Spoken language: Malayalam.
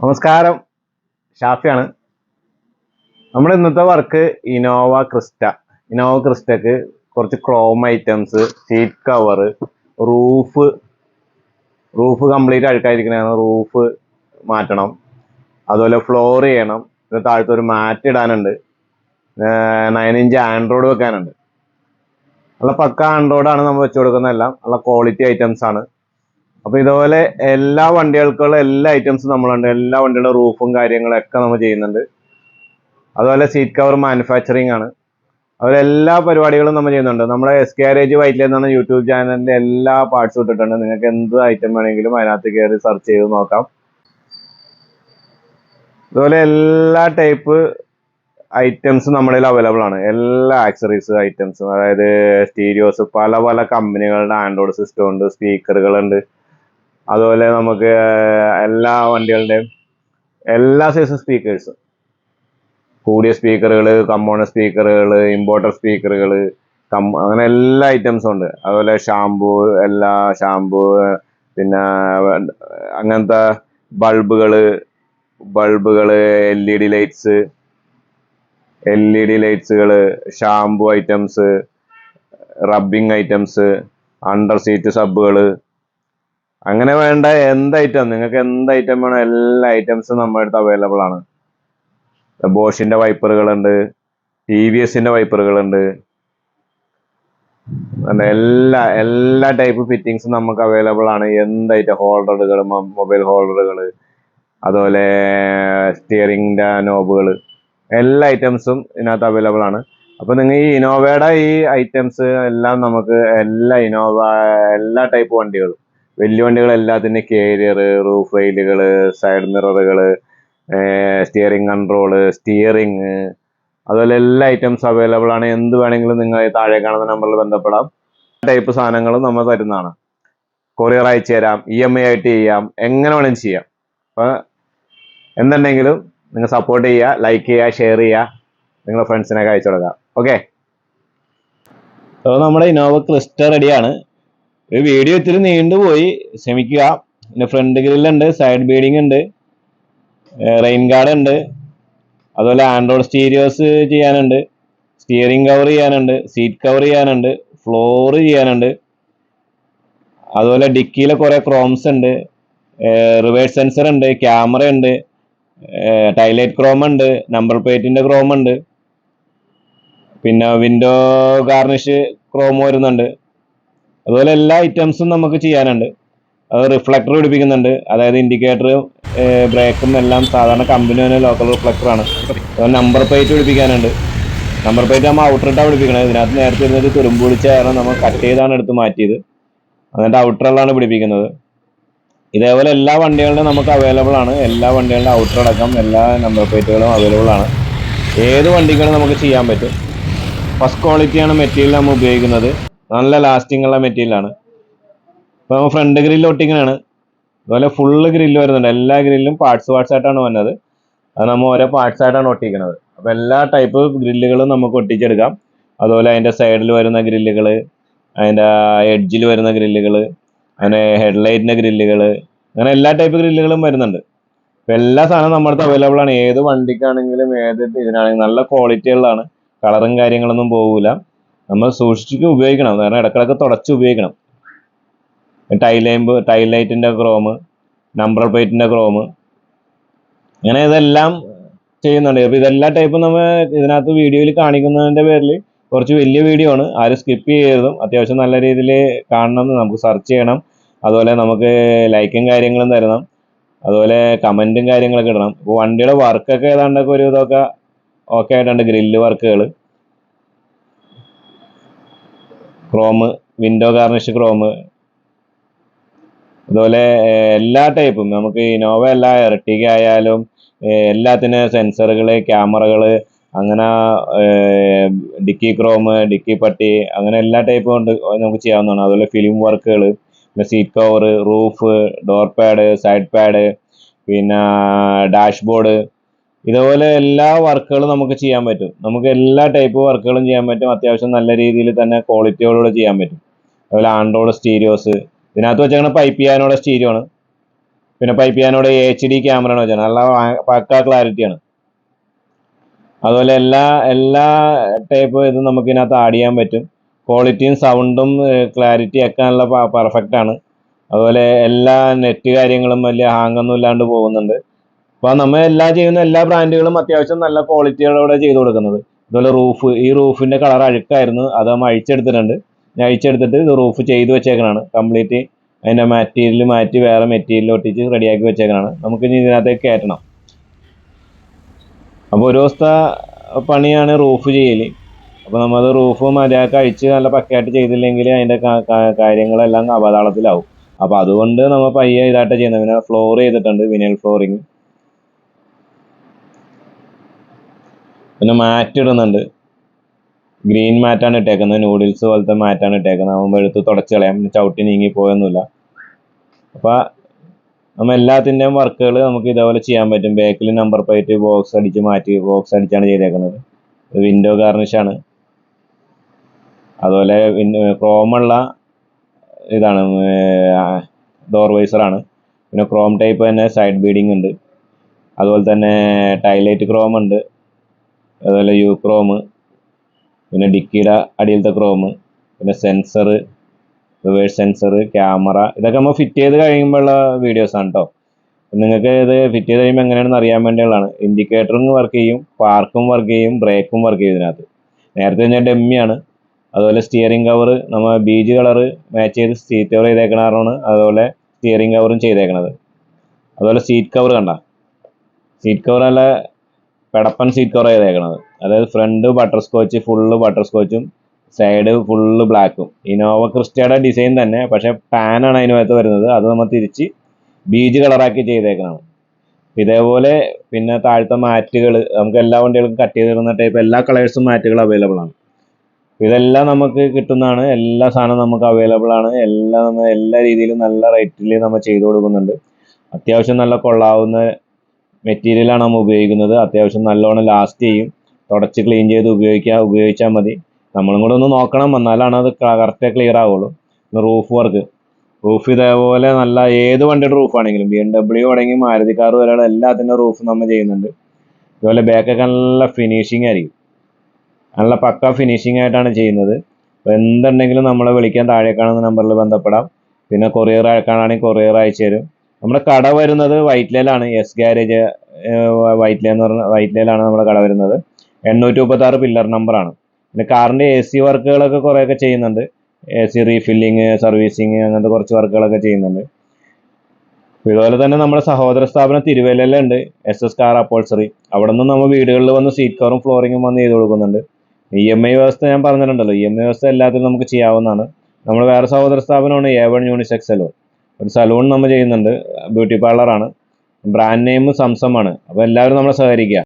നമസ്കാരം, ഷാഫിയാണ്. നമ്മുടെ ഇന്നത്തെ വർക്ക് ഇന്നോവ ക്രിസ്റ്റക്ക് കുറച്ച് chrome items, seat cover, roof complete അഴുക്കായിരിക്കണതാണ്. റൂഫ് മാറ്റണം, അതുപോലെ ഫ്ലോർ ചെയ്യണം. ഇത് താഴത്തെ ഒരു മാറ്റ് ഇടാനുണ്ട്, 9 ഇഞ്ച് ആൻഡ്രോയിഡ് വെക്കാനുണ്ട്. നല്ല പക്ക ആൻഡ്രോയിഡാണ് നമ്മൾ വെച്ച് കൊടുക്കുന്നതെല്ലാം. നല്ല ക്വാളിറ്റി ഐറ്റംസ് ആണ്. അപ്പൊ ഇതുപോലെ എല്ലാ വണ്ടികൾക്കുള്ള എല്ലാ ഐറ്റംസും നമ്മളുണ്ട്. എല്ലാ വണ്ടികളുടെ റൂഫും കാര്യങ്ങളൊക്കെ നമ്മൾ ചെയ്യുന്നുണ്ട്. അതുപോലെ സീറ്റ് കവർ മാനുഫാക്ചറിങ് ആണ്. അതുപോലെ എല്ലാ പരിപാടികളും നമ്മൾ ചെയ്യുന്നുണ്ട്. നമ്മുടെ എസ്കാരേജ് വൈറ്റില എന്നാണ് യൂട്യൂബ് ചാനലിന്റെ എല്ലാ പാർട്സും ഇട്ടിട്ടുണ്ട്. നിങ്ങൾക്ക് എന്ത് ഐറ്റം വേണമെങ്കിലും അതിനകത്ത് കയറി സെർച്ച് ചെയ്ത് നോക്കാം. അതുപോലെ എല്ലാ ടൈപ്പ് ഐറ്റംസ് നമ്മുടെ അവൈലബിൾ ആണ്. എല്ലാ ആക്സറീസ് ഐറ്റംസും, അതായത് സ്റ്റീരിയോസ്, പല പല കമ്പനികളുടെ ആൻഡ്രോയിഡ് സിസ്റ്റം ഉണ്ട്, സ്പീക്കറുകളുണ്ട്. അതുപോലെ നമുക്ക് എല്ലാ വണ്ടികളുടെയും എല്ലാ സൈസ് സ്പീക്കേഴ്സ്, കൂടിയ സ്പീക്കറുകൾ, കമ്പോണന്റ് സ്പീക്കറുകൾ, ഇമ്പോർട്ടർ സ്പീക്കറുകൾ, അങ്ങനെ എല്ലാ ഐറ്റംസും ഉണ്ട്. അതുപോലെ ഷാംപൂ, പിന്നെ അങ്ങനത്തെ ബൾബുകൾ, LED ലൈറ്റ്സുകൾ, shampoo items, rubbing items, under seat സബുകൾ, അങ്ങനെ വേണ്ട എന്ത് ഐറ്റം നിങ്ങൾക്ക് എന്ത് ഐറ്റം വേണോ എല്ലാ ഐറ്റംസും നമ്മുടെ അടുത്ത് അവൈലബിൾ ആണ്. ബോഷിന്റെ വൈപ്പറുകളുണ്ട്, TVSന്റെ വൈപ്പറുകളുണ്ട്. എല്ലാ ടൈപ്പ് ഫിറ്റിങ്സും നമുക്ക് അവൈലബിൾ ആണ്. എന്ത് ഐറ്റം ഹോൾഡറുകൾ, മൊബൈൽ ഹോൾഡറുകൾ, അതുപോലെ സ്റ്റിയറിംഗിന്റെ നോബുകൾ, എല്ലാ ഐറ്റംസും ഇതിനകത്ത് അവൈലബിൾ ആണ്. അപ്പൊ നിങ്ങൾ ഈ ഇന്നോവയുടെ ഈ ഐറ്റംസ് എല്ലാം നമുക്ക് എല്ലാ ടൈപ്പ് വണ്ടികളും, വലിയ വണ്ടികൾ എല്ലാത്തിൻ്റെ കാരിയർ, റൂഫ് റെയിലുകൾ, സൈഡ് മിററുകൾ, സ്റ്റിയറിംഗ് കൺട്രോള്, സ്റ്റിയറിംഗ്, അതുപോലെ എല്ലാ ഐറ്റംസ് അവൈലബിൾ ആണ്. എന്ത് വേണമെങ്കിലും നിങ്ങൾ താഴെ കാണുന്ന നമ്പറിൽ ബന്ധപ്പെടാം. ടൈപ്പ് സാധനങ്ങളും നമ്മൾ തരുന്നതാണ്. കൊറിയർ അയച്ചു തരാം, EMI ആയിട്ട് ചെയ്യാം, എങ്ങനെ വേണമെങ്കിലും ചെയ്യാം. അപ്പൊ എന്തുണ്ടെങ്കിലും നിങ്ങൾ സപ്പോർട്ട് ചെയ്യുക, ലൈക്ക് ചെയ്യുക, ഷെയർ ചെയ്യുക, നിങ്ങളുടെ ഫ്രണ്ട്സിനൊക്കെ അയച്ചു കൊടുക്കാം. ഓക്കെ, അപ്പോൾ നമ്മുടെ ഇന്നോവ ക്രിസ്റ്റ റെഡിയാണ്. ഒരു വീഡിയോ ഇത്തിരി നീണ്ടുപോയി, ക്ഷമിക്കുക. പിന്നെ ഫ്രണ്ട് ഗ്രില്ലുണ്ട്, സൈഡ് ബീഡിങ് ഉണ്ട്, റെയിൻ ഗാർഡ് ഉണ്ട്, അതുപോലെ ആൻഡ്രോയിഡ് സ്റ്റീരിയോസ് ചെയ്യാനുണ്ട്, സ്റ്റിയറിംഗ് കവർ ചെയ്യാനുണ്ട്, സീറ്റ് കവർ ചെയ്യാനുണ്ട്, ഫ്ലോർ ചെയ്യാനുണ്ട്. അതുപോലെ ഡിക്കിയിലെ കുറെ ക്രോംസ് ഉണ്ട്, റിവേഴ്സ് സെൻസർ ഉണ്ട്, ക്യാമറ ഉണ്ട്, ടൈലൈറ്റ് ക്രോം ഉണ്ട്, നമ്പർ പ്ലേറ്റിന്റെ ക്രോം ഉണ്ട്, പിന്നെ വിൻഡോ ഗാർണിഷ് ക്രോം വരുന്നുണ്ട്. അതുപോലെ എല്ലാ ഐറ്റംസും നമുക്ക് ചെയ്യാനുണ്ട്. അത് റിഫ്ലക്ടർ പിടിപ്പിക്കുന്നുണ്ട്, അതായത് ഇൻഡിക്കേറ്ററും ബ്രേക്കും എല്ലാം സാധാരണ കമ്പനി തന്നെ ലോക്കൽ റിഫ്ലക്ടറാണ്. അതുപോലെ നമ്പർ പ്ലേറ്റ് പിടിപ്പിക്കാനുണ്ട്. നമ്പർ പ്ലേറ്റ് നമ്മൾ ഔട്ടറിട്ടാണ് പിടിപ്പിക്കുന്നത്. ഇതിനകത്ത് നേരത്തെ ഇരുന്നൊരു തുരുമ്പ് പിടിച്ച കാരണം നമ്മൾ കട്ട് ചെയ്താണ് എടുത്ത് മാറ്റിയത്. എന്നിട്ട് ഔട്ടറിലാണ് പിടിപ്പിക്കുന്നത്. ഇതേപോലെ എല്ലാ വണ്ടികളുടെയും നമുക്ക് അവൈലബിൾ ആണ്. എല്ലാ വണ്ടികളുടെ ഔട്ടർ അടക്കം എല്ലാ നമ്പർ പ്ലേറ്റുകളും അവൈലബിൾ ആണ്. ഏത് വണ്ടികളും നമുക്ക് ചെയ്യാൻ പറ്റും. ഫസ്റ്റ് ക്വാളിറ്റിയാണ് മെറ്റീരിയൽ നമ്മൾ ഉപയോഗിക്കുന്നത്. നല്ല ലാസ്റ്റിംഗ് ഉള്ള മെറ്റീരിയലാണ്. ഇപ്പോൾ നമ്മൾ ഫ്രണ്ട് ഗ്രില്ല് ഒട്ടിക്കണാണ്. അതുപോലെ ഫുള്ള് ഗ്രില്ല് വരുന്നുണ്ട്. എല്ലാ ഗ്രില്ലും പാർട്സ് ആയിട്ടാണ് വന്നത്. അത് നമ്മൾ ഓരോ പാർട്സ് ആയിട്ടാണ് ഒട്ടിക്കുന്നത്. അപ്പോൾ എല്ലാ ടൈപ്പ് ഗ്രില്ലുകളും നമുക്ക് ഒട്ടിച്ചെടുക്കാം. അതുപോലെ അതിൻ്റെ സൈഡിൽ വരുന്ന ഗ്രില്ലുകൾ, അതിൻ്റെ എഡ്ജിൽ വരുന്ന ഗ്രില്ലുകൾ, അങ്ങനെ ഹെഡ്ലൈറ്റിൻ്റെ ഗ്രില്ലുകൾ, അങ്ങനെ എല്ലാ ടൈപ്പ് ഗ്രില്ലുകളും വരുന്നുണ്ട്. അപ്പോൾ എല്ലാ സാധനവും നമ്മുടെ അടുത്ത് അവൈലബിൾ ആണ്. ഏത് വണ്ടിക്കാണെങ്കിലും ഏത് ഇതിനാണെങ്കിലും നല്ല ക്വാളിറ്റികളാണ്. കളറും കാര്യങ്ങളൊന്നും പോകില്ല. നമ്മൾ സൂക്ഷിച്ച് ഉപയോഗിക്കണം, കാരണം ഇടക്കിടക്ക് തുടച്ച് ഉപയോഗിക്കണം. ടൈലൈറ്റിൻ്റെ ക്രോം, നമ്പർ പ്ലേറ്റിൻ്റെ ക്രോം, അങ്ങനെ ഇതെല്ലാം ചെയ്യുന്നുണ്ട്. അപ്പോൾ ഇതെല്ലാ ടൈപ്പും നമ്മൾ ഇതിനകത്ത് വീഡിയോയിൽ കാണിക്കുന്നതിൻ്റെ പേരിൽ കുറച്ച് വലിയ വീഡിയോ ആണ്. ആരും സ്കിപ്പ് ചെയ്യരുതും. അത്യാവശ്യം നല്ല രീതിയിൽ കാണണം, നമുക്ക് സെർച്ച് ചെയ്യണം. അതുപോലെ നമുക്ക് ലൈക്കും കാര്യങ്ങളും തരണം. അതുപോലെ കമൻറ്റും കാര്യങ്ങളൊക്കെ ഇടണം. ഇപ്പോൾ വണ്ടിയുടെ വർക്കൊക്കെ ഏതാണ്ടൊക്കെ ഒരു ഇതൊക്കെ ഓക്കെ ആയിട്ടുണ്ട്. ഗ്രില്ല് വർക്കുകൾ, ക്രോം, വിൻഡോ ഗാർണിഷ് ക്രോം, അതുപോലെ എല്ലാ ടൈപ്പും നമുക്ക് ഇന്നോവ അല്ല, എർട്ടിഗ ആയാലും എല്ലാത്തിനും സെൻസറുകൾ, ക്യാമറകൾ, അങ്ങനെ ഡിക്കി ക്രോം, ഡിക്കി പട്ടി, അങ്ങനെ എല്ലാ ടൈപ്പും കൊണ്ട് നമുക്ക് ചെയ്യാവുന്നതാണ്. അതുപോലെ ഫിലിം വർക്കുകൾ, പിന്നെ seat cover, roof, door pad, side pad, പിന്നെ ഡാഷ്ബോർഡ്, ഇതുപോലെ എല്ലാ വർക്കുകളും നമുക്ക് ചെയ്യാൻ പറ്റും. നമുക്ക് എല്ലാ ടൈപ്പ് വർക്കുകളും ചെയ്യാൻ പറ്റും. അത്യാവശ്യം നല്ല രീതിയിൽ തന്നെ ക്വാളിറ്റിയോടുകൂടെ ചെയ്യാൻ പറ്റും. അതുപോലെ ആൻഡ്രോയിഡ് സ്റ്റീരിയോസ്, ഇതിനകത്ത് വെച്ചാൽ പൈപ്പ് ചെയ്യാനുള്ള സ്റ്റീരിയോ ആണ്. പിന്നെ പൈപ്പിയാനോട് HD ക്യാമറ ആണ് വെച്ചാൽ നല്ല പക്ക ക്ലാരിറ്റിയാണ്. അതുപോലെ എല്ലാ ടൈപ്പ് ഇത് നമുക്ക് ഇതിനകത്ത് ആഡ് ചെയ്യാൻ പറ്റും. ക്വാളിറ്റിയും സൗണ്ടും ക്ലാരിറ്റി ഒക്കെ നല്ല പെർഫെക്റ്റ് ആണ്. അതുപോലെ എല്ലാ നെറ്റ് കാര്യങ്ങളും വലിയ ഹാങ്ങൊന്നും ഇല്ലാണ്ട് പോകുന്നുണ്ട്. അപ്പോൾ നമ്മൾ ചെയ്യുന്ന എല്ലാ ബ്രാൻഡുകളും അത്യാവശ്യം നല്ല ക്വാളിറ്റിയോടെ ചെയ്തു കൊടുക്കുന്നത്. അതുപോലെ ഈ റൂഫിൻ്റെ കളർ അഴുക്കായിരുന്നു, അത് നമ്മൾ അഴിച്ചെടുത്തിട്ടുണ്ട്. ഞാൻ അഴിച്ചെടുത്തിട്ട് ഇത് റൂഫ് ചെയ്ത് വെച്ചേക്കണാണ്. കംപ്ലീറ്റ് അതിൻ്റെ മെറ്റീരിയൽ മാറ്റി വേറെ മെറ്റീരിയൽ ഒട്ടിച്ച് റെഡിയാക്കി വെച്ചേക്കണാണ്. നമുക്ക് ഇനി ഇതിനകത്തേക്ക് കയറ്റണം. അപ്പോൾ ഒരു ദിവസത്തെ പണിയാണ് റൂഫ് ചെയ്യൽ. അപ്പോൾ നമ്മളത് റൂഫ് മര്യാദക്ക് അഴിച്ച് നല്ല പക്കയായിട്ട് ചെയ്തില്ലെങ്കിൽ അതിൻ്റെ കാര്യങ്ങളെല്ലാം അപതാളത്തിലാവും. അപ്പോൾ അതുകൊണ്ട് നമ്മൾ പയ്യെ ഇതായിട്ട് ചെയ്യുന്നത്. പിന്നെ ഫ്ലോർ ചെയ്തിട്ടുണ്ട്, വിനൽ ഫ്ലോറിങ്. പിന്നെ മാറ്റ് ഇടുന്നുണ്ട്. ഗ്രീൻ മാറ്റാണ് ഇട്ടേക്കുന്നത്, നൂഡിൽസ് പോലത്തെ മാറ്റാണ് ഇട്ടേക്കുന്നത്. നമ്മൾ എടുത്ത് തുടച്ച് കളയാം, ചവിട്ടി നീങ്ങി പോയൊന്നുമില്ല. അപ്പോൾ നമ്മൾ എല്ലാത്തിൻ്റെയും വർക്കുകൾ നമുക്ക് ഇതേപോലെ ചെയ്യാൻ പറ്റും. ബാക്കിൽ നമ്പർ പ്ലേറ്റ് ബോക്സ് അടിച്ചാണ് ചെയ്തേക്കുന്നത്. വിൻഡോ ഗാർണിഷാണ്. അതുപോലെ ക്രോമുള്ള ഇതാണ്, ഡോർ വൈസറാണ്. പിന്നെ ക്രോം ടൈപ്പ് തന്നെ സൈഡ് ബീഡിങ് ഉണ്ട്. അതുപോലെ തന്നെ ടൈലൈറ്റ് ക്രോം ഉണ്ട്. അതുപോലെ യു ക്രോം, പിന്നെ ഡിക്കിയുടെ അടിയിലത്തെ ക്രോം, പിന്നെ സെൻസർ, റിവേഴ്സ് സെൻസർ, ക്യാമറ, ഇതൊക്കെ നമ്മൾ ഫിറ്റ് ചെയ്ത് കഴിയുമ്പോഴുള്ള വീഡിയോസാണ് കേട്ടോ. നിങ്ങൾക്ക് ഇത് ഫിറ്റ് ചെയ്ത് കഴിയുമ്പോൾ എങ്ങനെയാണെന്ന് അറിയാൻ വേണ്ടിയുള്ളതാണ്. ഇൻഡിക്കേറ്ററും വർക്ക് ചെയ്യും, പാർക്കും വർക്ക് ചെയ്യും, ബ്രേക്കും വർക്ക് ചെയ്യും ഇതിനകത്ത്. നേരത്തെ ഞാൻ ഡെമ്മിയാണ്. അതുപോലെ സ്റ്റിയറിംഗ് കവർ നമ്മൾ ബീജ് കളർ മാച്ച് ചെയ്ത് സീറ്റ് കവർ ചെയ്തേക്കണതാണ്. അതുപോലെ സ്റ്റിയറിംഗ് കവറും ചെയ്തേക്കണത്. അതുപോലെ സീറ്റ് കവർ കണ്ട, സീറ്റ് കവർ നല്ല പെടപ്പൻ സീറ്റ് കവർ ചെയ്തേക്കണത്. അതായത് ഫ്രണ്ട് ബട്ടർ സ്കോച്ച്, ഫുള്ള് ബട്ടർ സ്കോച്ചും സൈഡ് ഫുള്ള് ബ്ലാക്കും. ഇന്നോവ ക്രിസ്റ്റയുടെ ഡിസൈൻ തന്നെ, പക്ഷെ പാനാണ് അതിനകത്ത് വരുന്നത്. അത് നമ്മൾ തിരിച്ച് ബീജ് കളറാക്കി ചെയ്തേക്കണം. ഇതേപോലെ പിന്നെ താഴത്തെ മാറ്റുകൾ നമുക്ക് എല്ലാ വണ്ടികൾക്കും കട്ട് ചെയ്തിരുന്ന ടൈപ്പ് എല്ലാ കളേഴ്സും മാറ്റുകൾ അവൈലബിൾ ആണ്. ഇതെല്ലാം നമുക്ക് കിട്ടുന്നതാണ്. എല്ലാ സാധനവും നമുക്ക് അവൈലബിൾ ആണ്. എല്ലാ രീതിയിലും നല്ല റേറ്റിൽ നമ്മൾ ചെയ്തു കൊടുക്കുന്നുണ്ട്. അത്യാവശ്യം നല്ല കൊള്ളാവുന്ന മെറ്റീരിയലാണ് നമ്മൾ ഉപയോഗിക്കുന്നത്. അത്യാവശ്യം നല്ലോണം ലാസ്റ്റ് ചെയ്യും. തുടച്ച് ക്ലീൻ ചെയ്ത് ഉപയോഗിച്ചാൽ മതി. നമ്മളും കൂടെ ഒന്ന് നോക്കണം, എന്നാലാണ് അത് കറക്റ്റ് ക്ലിയർ ആവുള്ളൂ. റൂഫ് ഇതേപോലെ നല്ല ഏത് വണ്ടിയുടെ റൂഫാണെങ്കിലും BMW തുടങ്ങി മാരുതി കാർ വരെയുള്ള എല്ലാത്തിൻ്റെ റൂഫ് നമ്മൾ ചെയ്യുന്നുണ്ട്. അതുപോലെ ബാക്കൊക്കെ നല്ല ഫിനിഷിങ് ആയിരിക്കും, നല്ല പക്ക ഫിനിഷിംഗ് ആയിട്ടാണ് ചെയ്യുന്നത്. അപ്പോൾ എന്തുണ്ടെങ്കിലും നമ്മളെ വിളിക്കാൻ താഴെ കാണുന്ന നമ്പറിൽ ബന്ധപ്പെടാം. പിന്നെ കൊറിയർ അയക്കാനാണെങ്കിൽ കൊറിയർ അയച്ചു തരും. നമ്മുടെ കട വരുന്നത് വൈറ്റ്ലയിലാണ്. എസ് ഗാരേജ് വൈറ്റ്ല എന്ന് പറഞ്ഞ വൈറ്റ്ലയിലാണ് നമ്മുടെ കട വരുന്നത്. 836 പില്ലർ നമ്പറാണ്. പിന്നെ കാറിൻ്റെ AC വർക്കുകളൊക്കെ കുറേയൊക്കെ ചെയ്യുന്നുണ്ട്. AC റീഫില്ലിങ്, സർവീസിങ്, അങ്ങനത്തെ കുറച്ച് വർക്കുകളൊക്കെ ചെയ്യുന്നുണ്ട്. ഇതുപോലെ തന്നെ നമ്മുടെ സഹോദര സ്ഥാപനം തിരുവല്ലയിലുണ്ട്, SS കാർ അപ്പോൾസറി. അവിടെ നിന്ന് നമ്മൾ വീടുകളിൽ വന്ന് സീറ്റ് കവറും ഫ്ലോറിങ്ങും വന്ന് ചെയ്ത് കൊടുക്കുന്നുണ്ട്. EMI വ്യവസ്ഥ ഞാൻ പറഞ്ഞിട്ടുണ്ടല്ലോ, EMI വ്യവസ്ഥ എല്ലാത്തിനും നമുക്ക് ചെയ്യാവുന്നതാണ്. നമ്മൾ വേറെ സഹോദര സ്ഥാപനമാണ് A1 യൂണിസെക്സ് സലൂൺ. ഒരു സലൂൺ നമ്മൾ ചെയ്യുന്നുണ്ട്, ബ്യൂട്ടി പാർലറാണ്. ബ്രാൻഡ് നെയിം സംസമാണ്. അപ്പോൾ എല്ലാവരും നമ്മളെ സഹകരിക്കുക.